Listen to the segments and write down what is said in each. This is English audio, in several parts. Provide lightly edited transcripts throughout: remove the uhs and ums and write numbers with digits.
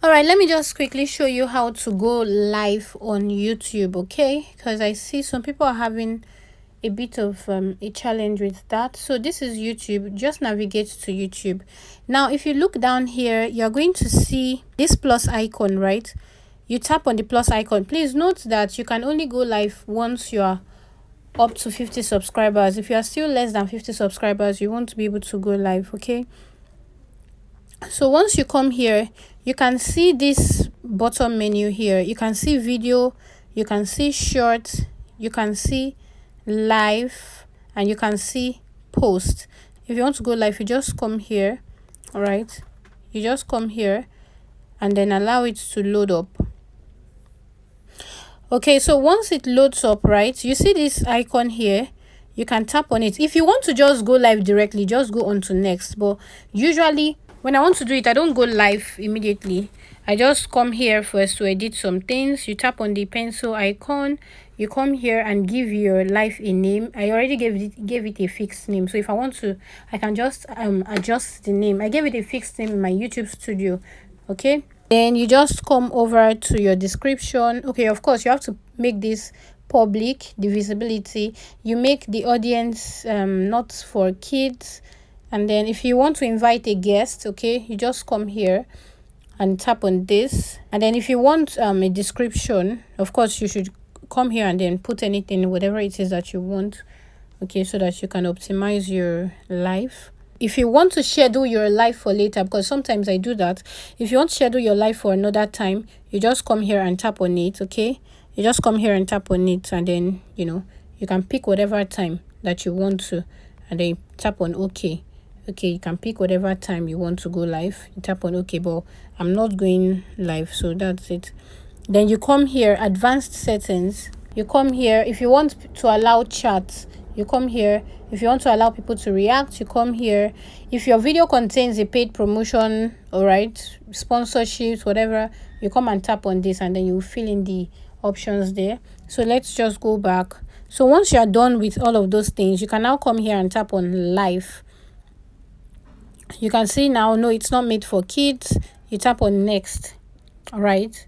All right, let me just quickly show you how to go live on YouTube, okay? Because I see some people are having a bit of a challenge with that. So this is YouTube. Just navigate to YouTube. Now if you look down here, you're going to see this plus icon, right? You tap on the plus icon. Please note that you can only go live once you are up to 50 subscribers. If you are still less than 50 subscribers, you won't be able to go live, okay? So once you come here, you can see this bottom menu here. You can see video, you can see short, you can see live, and you can see post. If you want to go live, you just come here. All right, you just come here and then allow it to load up. Okay, so once it loads up, right, you see this icon here. You can tap on it. If you want to just go live directly, just go on to next. But usually when I want to do it, I don't go live immediately. I just come here first to edit some things. You tap on the pencil icon, you come here and give your live a name. I already gave it a fixed name, so if I want to, I can just adjust the name. I gave it a fixed name in my YouTube studio. Okay, then you just come over to your description. Okay, of course you have to make this public, the visibility. You make the audience not for kids. And then if you want to invite a guest, okay, you just come here and tap on this. And then if you want a description, of course you should come here and then put anything, whatever it is that you want, okay, so that you can optimize your live. If you want to schedule your live for later, because sometimes I do that, if you want to schedule your live for another time, you just come here and tap on it. Okay, you just come here and tap on it, and then you can pick whatever time that you want to, and then you tap on okay. Okay, you can pick whatever time you want to go live. You tap on okay, but I'm not going live, so that's it. Then you come here, advanced settings. You come here. If you want to allow chats, you come here. If you want to allow people to react, you come here. If your video contains a paid promotion, all right, sponsorships, whatever, you come and tap on this, and then you fill in the options there. So let's just go back. So once you are done with all of those things, you can now come here and tap on live. You can see now, no, it's not made for kids. You tap on next. All right,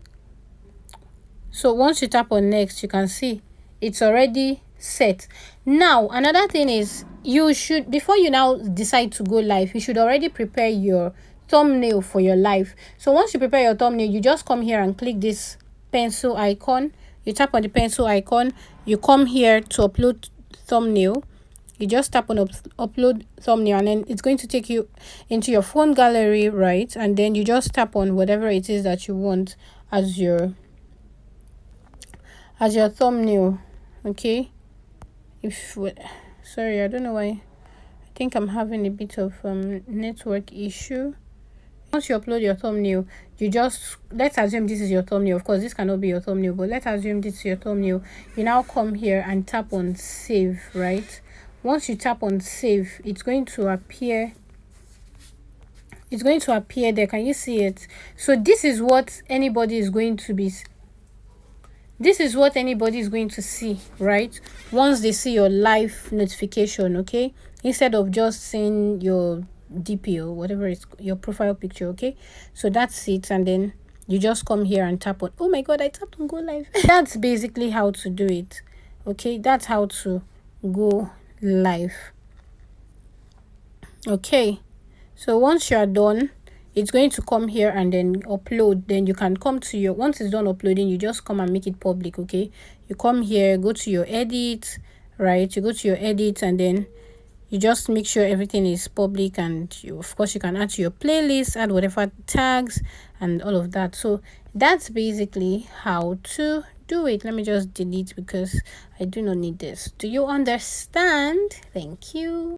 so once you tap on next, you can see it's already set. Now another thing is, you should, before you now decide to go live, you should already prepare your thumbnail for your live. So once you prepare your thumbnail, you just come here and click this pencil icon. You tap on the pencil icon, you come here to upload thumbnail. You just tap on upload thumbnail, and then it's going to take you into your phone gallery, right? And then you just tap on whatever it is that you want as your thumbnail. Okay, sorry, I don't know why, I think I'm having a bit of network issue. Once you upload your thumbnail, you just, let's assume this is your thumbnail. Of course this cannot be your thumbnail, but let's assume this is your thumbnail. You now come here and tap on save, right? Once you tap on save, it's going to appear there. Can you see it? So this is what anybody is going to see, right? Once they see your live notification, okay, instead of just seeing your DP or whatever it's your profile picture. Okay, so that's it. And then you just come here and tap on, oh my god, I tapped on go live. That's basically how to do it. Okay, that's how to go live. Okay, so once you are done, it's going to come here and then upload. Then you can come to your, once it's done uploading, you just come and make it public. Okay, you come here, go to your edit, right? You go to your edit, and then you just make sure everything is public, and of course you can add to your playlist, add whatever tags and all of that. So that's basically how to do it. Let me just delete because I do not need this. Do you understand? Thank you.